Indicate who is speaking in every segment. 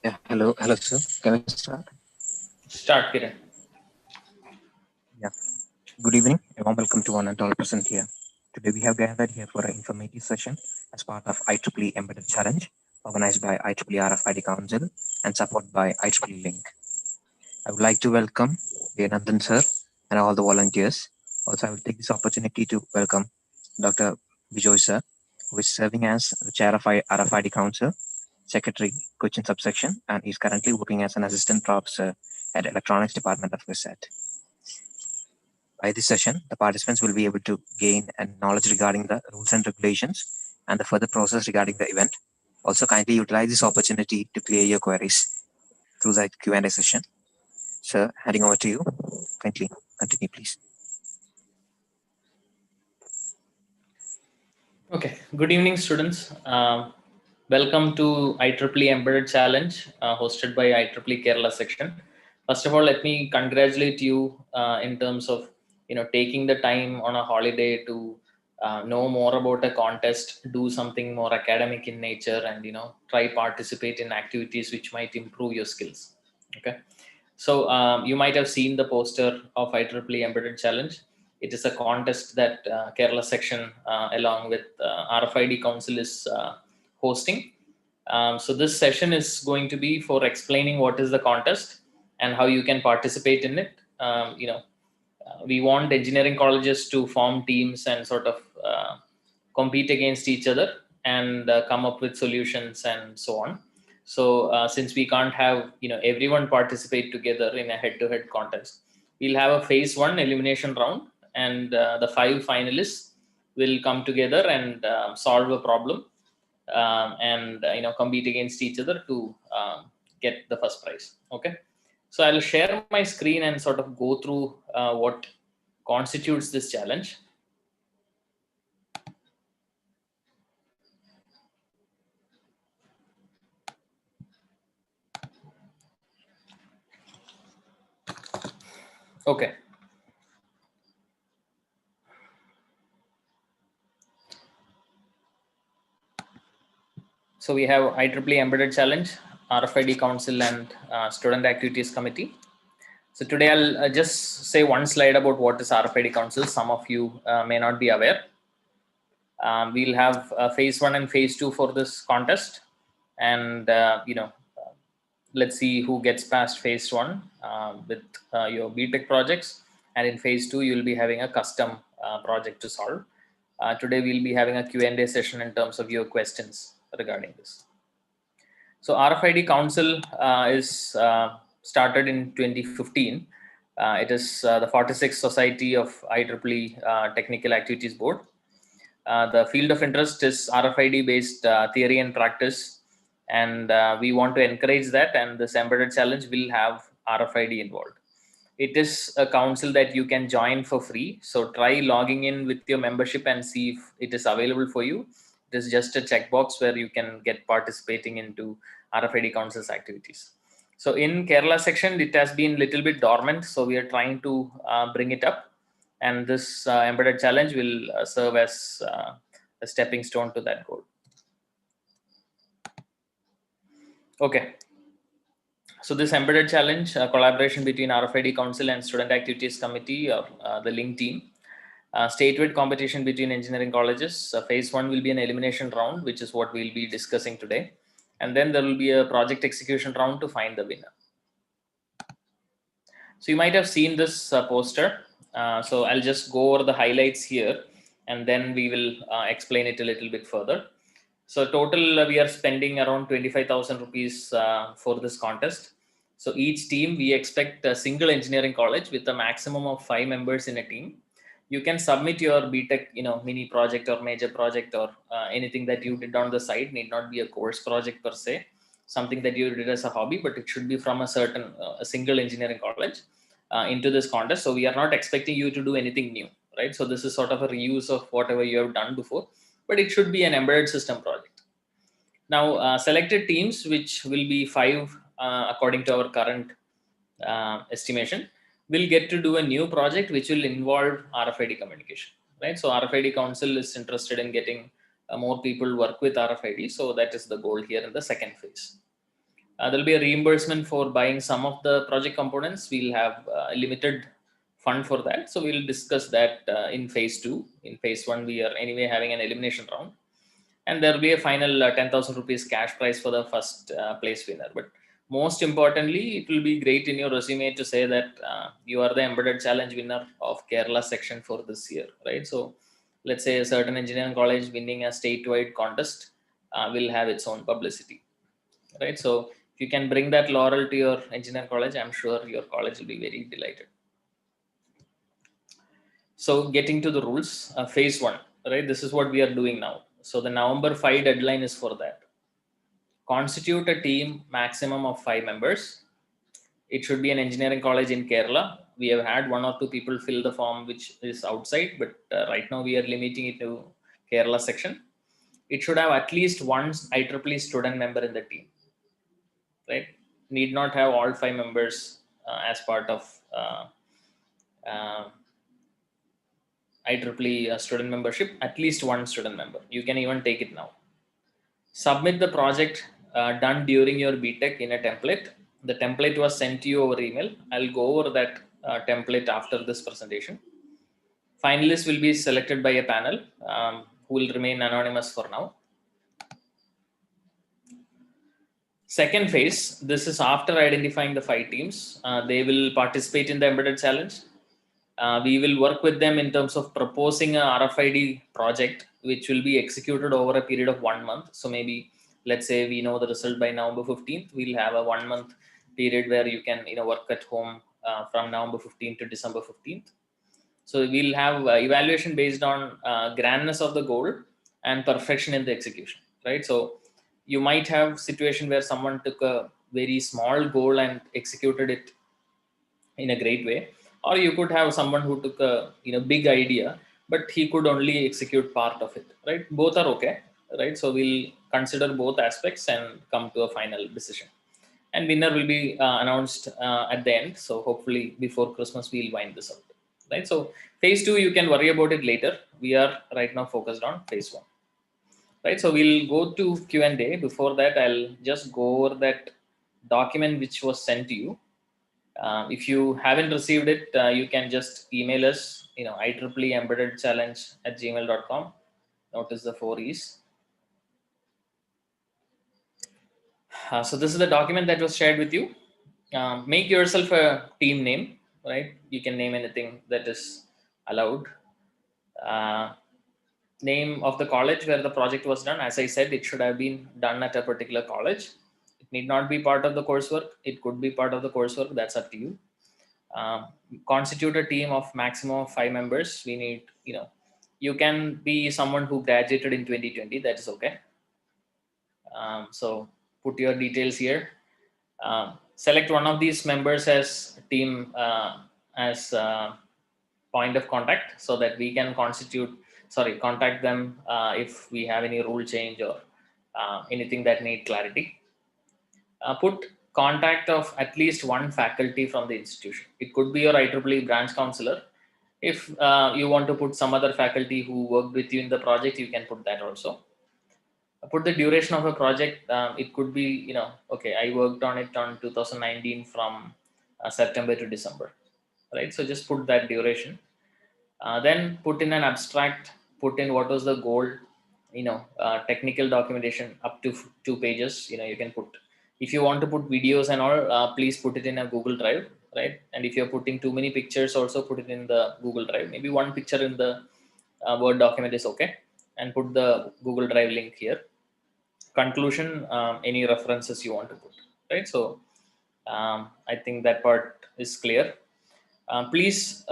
Speaker 1: Yeah, hello, sir. Can we start?
Speaker 2: Start, Kiran.
Speaker 1: Yeah. Good evening. A warm welcome to one and all present here. Today we have gathered here for an informative session as part of IEEE Embedded Challenge, organized by IEEE RFID Council and supported by IEEE Link. I would like to welcome Nandan sir and all the volunteers. Also, I will take this opportunity to welcome Dr. Bijoy sir, who is serving as the chair of RFID Council, secretary, Cochin subsection, and is currently working as an assistant professor at Electronics Department of Research. By this session, the participants will be able to gain knowledge regarding the rules and regulations and the further process regarding the event. Also, kindly utilize this opportunity to clear your queries through the Q&A session. Sir, handing over to you. Kindly continue, please.
Speaker 2: Okay, good evening, students. Welcome to IEEE Embedded Challenge, hosted by IEEE Kerala Section. First of all, let me congratulate you in terms of taking the time on a holiday to know more about a contest, do something more academic in nature, and try participate in activities which might improve your skills. Okay, so you might have seen the poster of IEEE Embedded Challenge. It is a contest that Kerala section along with RFID Council is hosting. So this session is going to be for explaining what is the contest and how you can participate in it. We want engineering colleges to form teams and sort of compete against each other and come up with solutions and so on. So since we can't have everyone participate together in a head-to-head contest, we'll have a phase one elimination round, and the 5 finalists will come together and solve a problem and compete against each other to get the first prize. Okay, so I'll share my screen and sort of go through what constitutes this challenge. Okay. So we have IEEE Embedded Challenge, RFID Council, and Student Activities Committee. So today I'll just say one slide about what is RFID Council. Some of you may not be aware. We'll have phase one and phase two for this contest, and let's see who gets past phase one with your BTech projects, and in phase two you'll be having a custom project to solve. Today we'll be having a Q&A session in terms of your questions regarding this. So RFID Council is started in 2015. It is the 46th Society of IEEE Technical Activities Board. The field of interest is RFID based theory and practice, and we want to encourage that, and this embedded challenge will have RFID involved. It is a council that you can join for free, so try logging in with your membership and see if it is available for you. It is just a checkbox where you can get participating into RFID council's activities. So in Kerala section, it has been a little bit dormant, so we are trying to bring it up, and this embedded challenge will serve as a stepping stone to that goal. Okay, so this embedded challenge, collaboration between RFID Council and Student Activities Committee, or the Link team. Statewide competition between engineering colleges. Phase one will be an elimination round, which is what we'll be discussing today. And then there will be a project execution round to find the winner. So you might have seen this poster. So I'll just go over the highlights here, and then we will explain it a little bit further. So total, we are spending around 25,000 rupees for this contest. So each team, we expect a single engineering college with a maximum of 5 members in a team. You can submit your BTech, mini project or major project, or anything that you did on the side. Need not be a course project per se, something that you did as a hobby, but it should be from a certain a single engineering college into this contest. So we are not expecting you to do anything new, right? So this is sort of a reuse of whatever you have done before, but it should be an embedded system project. Now, selected teams, which will be 5 according to our current estimation, will get to do a new project which will involve RFID communication, right? So RFID Council is interested in getting more people work with RFID. So that is the goal here in the second phase. There'll be a reimbursement for buying some of the project components. We'll have a limited fund for that. So we'll discuss that in phase 2. In phase 1, we are anyway having an elimination round. And there will be a final 10,000 rupees cash prize for the first place winner. But most importantly, it will be great in your resume to say that you are the embedded challenge winner of Kerala section for this year, right? So let's say a certain engineering college winning a statewide contest will have its own publicity, right? So if you can bring that laurel to your engineering college, I'm sure your college will be very delighted. So getting to the rules, phase 1, right? This is what we are doing now. So the November 5 deadline is for that. Constitute a team maximum of 5 members. It should be an engineering college in Kerala. We have had 1 or 2 people fill the form which is outside, but right now we are limiting it to Kerala section. It should have at least one IEEE student member in the team, right? Need not have all 5 members as part of IEEE student membership, at least one student member. You can even take it now. Submit the project done during your BTech in a template. The template was sent to you over email. I'll go over that template after this presentation. Finalists will be selected by a panel who will remain anonymous for now. Second phase, this is after identifying the 5 teams. They will participate in the embedded challenge. We will work with them in terms of proposing a RFID project, which will be executed over a period of 1 month. So maybe, let's say we know the result by November 15th, we'll have a 1 month period where you can work at home from November 15th to December 15th. So we'll have evaluation based on grandness of the goal and perfection in the execution, right? So you might have situation where someone took a very small goal and executed it in a great way, or you could have someone who took a big idea but he could only execute part of it, right? Both are okay, right? So we'll consider both aspects and come to a final decision, and winner will be announced at the end. So hopefully before Christmas we'll wind this out, right? So phase 2 you can worry about it later. We are right now focused on phase 1, right? So we'll go to Q&A. Before that, I'll just go over that document which was sent to you. If you haven't received it, you can just email us, IEEE embedded challenge at gmail.com. Notice the 4 E's. So this is the document that was shared with you. Make yourself a team name, right? You can name anything that is allowed. Name of the college where the project was done. As I said, it should have been done at a particular college. It need not be part of the coursework. It could be part of the coursework. That's up to you. Constitute a team of maximum of 5 members. We need, you can be someone who graduated in 2020. That is okay. So put your details here. Select one of these members as team as point of contact so that we can contact them if we have any rule change or anything that need clarity. Put contact of at least one faculty from the institution. It could be your IEEE branch counselor. If you want to put some other faculty who worked with you in the project, you can put that also. Put the duration of a project. It could be, okay, I worked on it on 2019 from September to December, right? So just put that duration. Then put in an abstract, put in what was the goal, technical documentation up to 2 pages. You can put, if you want to put videos and all, please put it in a Google Drive, right? And if you're putting too many pictures, also put it in the Google Drive. Maybe one picture in the Word document is okay, and put the Google Drive link here. Conclusion, any references you want to put, right? So I think that part is clear. Please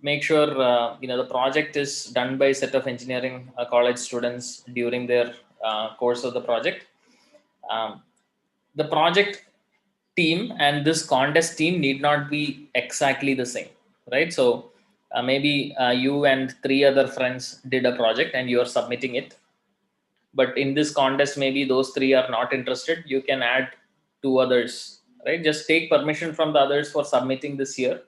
Speaker 2: make sure the project is done by a set of engineering college students during their course of the project. The project team and this contest team need not be exactly the same, right? So maybe you and 3 other friends did a project and you are submitting it, but in this contest maybe those 3 are not interested. You can add 2 others, right? Just take permission from the others for submitting this year,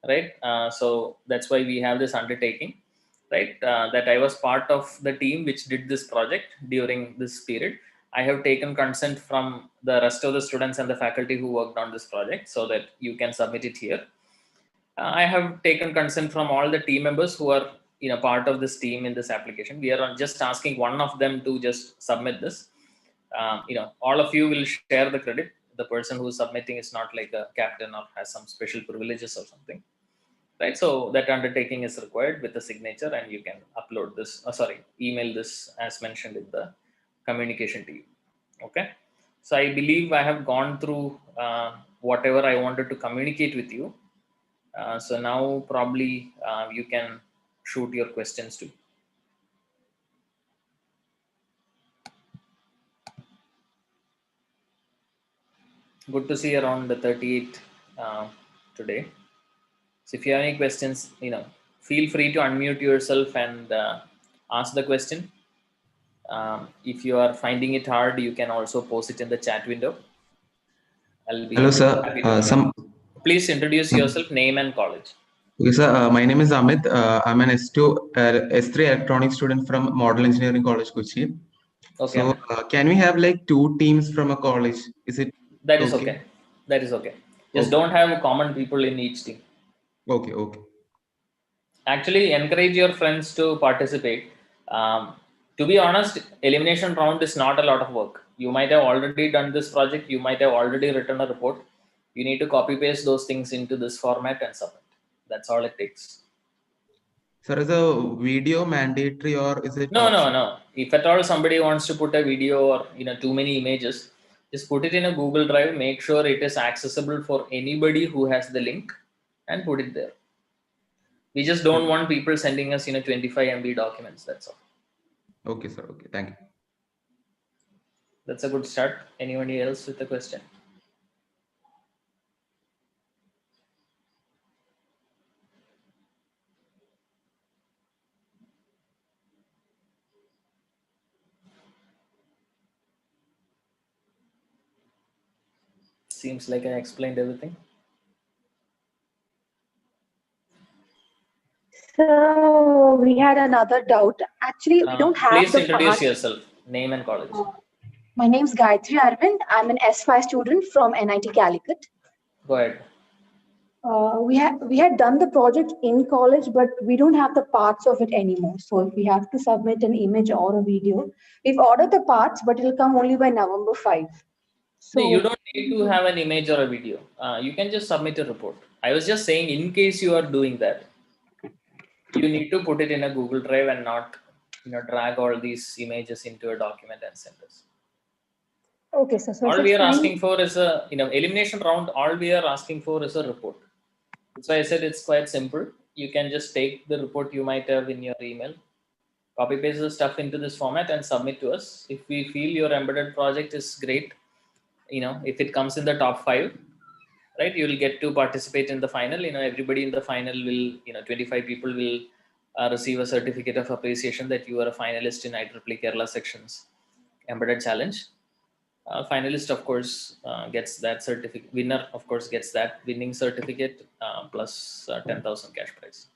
Speaker 2: right? So that's why we have this undertaking, right? That I was part of the team which did this project during this period. I have taken consent from the rest of the students and the faculty who worked on this project so that you can submit it here. I have taken consent from all the team members who are part of this team in this application. We are just asking one of them to just submit this. All of you will share the credit. The person who is submitting is not like a captain or has some special privileges or something, right? So that undertaking is required with the signature, and you can upload this. Email this as mentioned in the communication to you. Okay. So I believe I have gone through whatever I wanted to communicate with you. So now probably you can shoot your questions too. Good to see around the 38 today. So if you have any questions, feel free to unmute yourself and ask the question. If you are finding it hard, you can also post it in the chat window. I'll
Speaker 3: Hello,
Speaker 2: be
Speaker 3: sir.
Speaker 2: happy to. Please introduce yourself, name and college.
Speaker 3: Okay, sir. My name is Amit. I'm an S3 electronics student from Model Engineering College, Kochi.
Speaker 2: Okay,
Speaker 3: So,
Speaker 2: Amit.
Speaker 3: can we have like two teams from a college? Is it
Speaker 2: That is
Speaker 3: okay?
Speaker 2: okay. That is okay. Just
Speaker 3: Okay.
Speaker 2: don't have common people in each team.
Speaker 3: Okay. Okay.
Speaker 2: Actually, encourage your friends to participate. To be honest, elimination round is not a lot of work. You might have already done this project. You might have already written a report. You need to copy paste those things into this format and submit. That's all it takes.
Speaker 3: Sir, is a video mandatory or is it optional?
Speaker 2: No. If at all somebody wants to put a video or too many images, just put it in a Google Drive. Make sure it is accessible for anybody who has the link, and put it there. We just don't want people sending us 25 MB documents. That's all.
Speaker 3: Okay, sir. Okay. Thank you.
Speaker 2: That's a good start. Anybody else with a question? Seems like I explained everything.
Speaker 4: So we had another doubt. Actually, we don't have
Speaker 2: Please
Speaker 4: the
Speaker 2: introduce
Speaker 4: part.
Speaker 2: yourself, name and college.
Speaker 4: My name is Gayatri Arvind. I'm an S5 student from NIT Calicut.
Speaker 2: Go ahead.
Speaker 4: We had done the project in college, but we don't have the parts of it anymore. So if we have to submit an image or a video, we've ordered the parts, but it'll come only by November 5. So
Speaker 2: No, you don't need to have an image or a video. You can just submit a report. I was just saying, in case you are doing that, you need to put it in a Google Drive and not drag all these images into a document and send us.
Speaker 4: Okay, so
Speaker 2: All
Speaker 4: if
Speaker 2: we
Speaker 4: it's
Speaker 2: are
Speaker 4: fine,
Speaker 2: asking for is a elimination round. All we are asking for is a report. That's why I said it's quite simple. You can just take the report you might have in your email, copy paste the stuff into this format and submit to us. If we feel your embedded project is great, if it comes in the top 5, right, you will get to participate in the final. Everybody in the final will 25 people will receive a certificate of appreciation that you are a finalist in IEEE Kerala Section's embedded challenge. Finalist, of course, gets that certificate. Winner, of course, gets that winning certificate plus 10,000 cash prize.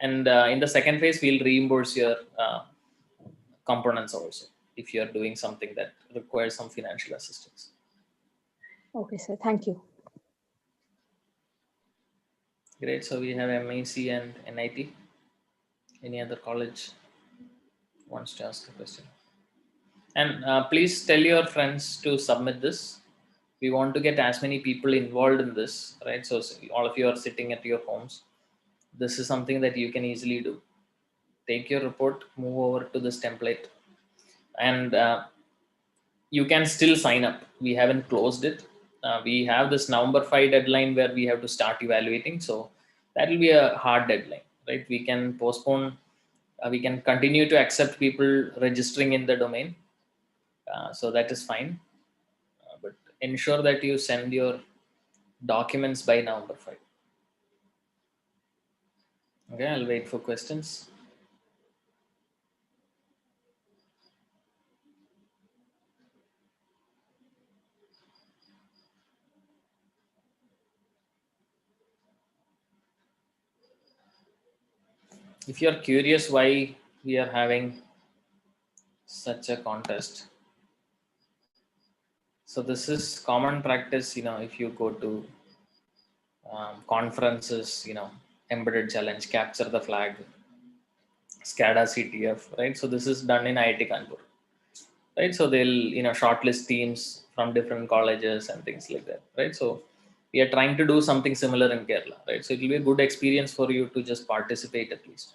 Speaker 2: And in the second phase, we'll reimburse your components also if you are doing something that requires some financial assistance.
Speaker 4: okay, sir. Thank you.
Speaker 2: Great. So we have MAC and NIT. Any other college wants to ask a question? And please tell your friends to submit this. We want to get as many people involved in this, right? So all of you are sitting at your homes. This is something that you can easily do. Take your report, move over to this template, and you can still sign up. We haven't closed it. We have this November 5 deadline where we have to start evaluating. So that will be a hard deadline, right? We can postpone. We can continue to accept people registering in the domain. So that is fine. But ensure that you send your documents by November 5. Okay, I'll wait for questions. If you're curious why we are having such a contest, So this is common practice, if you go to conferences, embedded challenge, capture the flag, SCADA CTF, right? So this is done in IIT Kanpur, right? So they'll, shortlist teams from different colleges and things like that, right? So we are trying to do something similar in Kerala, right? So it will be a good experience for you to just participate at least.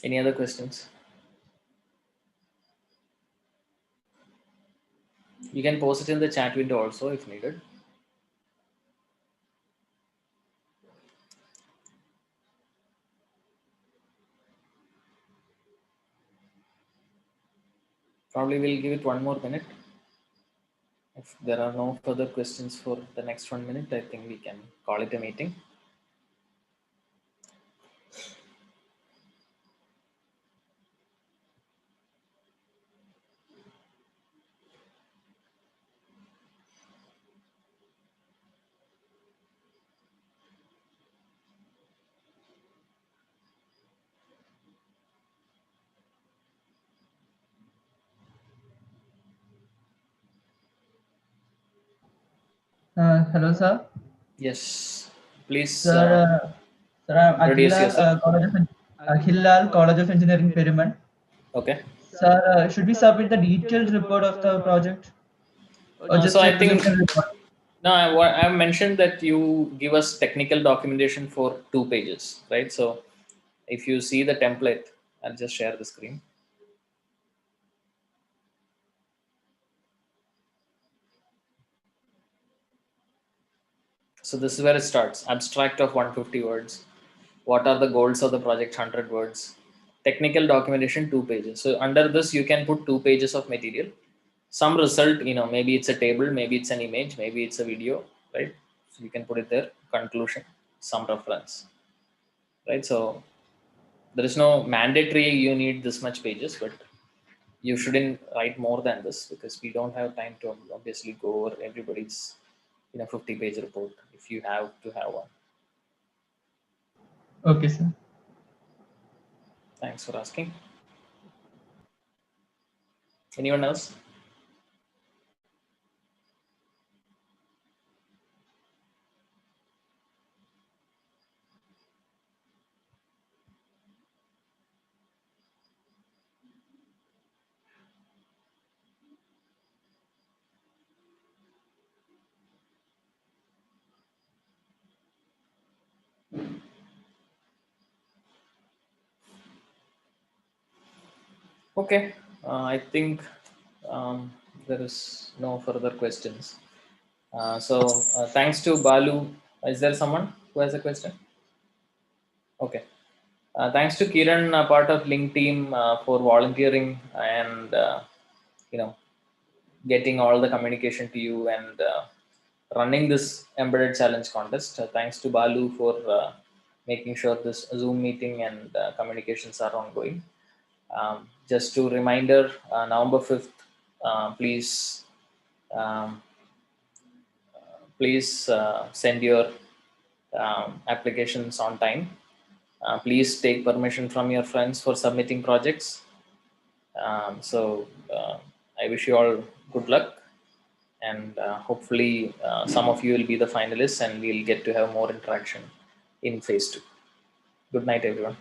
Speaker 2: Any other questions? You can post it in the chat window also if needed. Probably we'll give it 1 more minute. If there are no further questions for the next 1 minute, I think we can call it a meeting.
Speaker 5: Hello, sir.
Speaker 2: Yes, please
Speaker 5: Sir, I'm
Speaker 2: introduce yourself.
Speaker 5: Hillal College of Engineering, Periman.
Speaker 2: Okay.
Speaker 5: Sir, should we submit the detailed report of the project, or just
Speaker 2: So I think
Speaker 5: execution report?
Speaker 2: no, I mentioned that you give us technical documentation for 2 pages, right? So if you see the template, I'll just share the screen. So this is where it starts. Abstract of 150 words. What are the goals of the project? 100 words. Technical documentation, 2 pages. So under this, you can put 2 pages of material. Some result, maybe it's a table, maybe it's an image, maybe it's a video, right? So you can put it there. Conclusion, some reference, right? So there is no mandatory you need this much pages, but you shouldn't write more than this because we don't have time to obviously go over everybody's 50-page report if you have to have one.
Speaker 5: Okay, sir.
Speaker 2: Thanks for asking. Anyone else? Okay, I think there is no further questions. So thanks to Balu. Is there someone who has a question? Okay. Thanks to Kiran, part of Link team, for volunteering and getting all the communication to you and running this embedded challenge contest. Thanks to Balu for making sure this Zoom meeting and communications are ongoing. Just to reminder, November 5th, please send your applications on time. Please take permission from your friends for submitting projects. So I wish you all good luck, and hopefully some of you will be the finalists and we'll get to have more interaction in phase 2. Good night, everyone.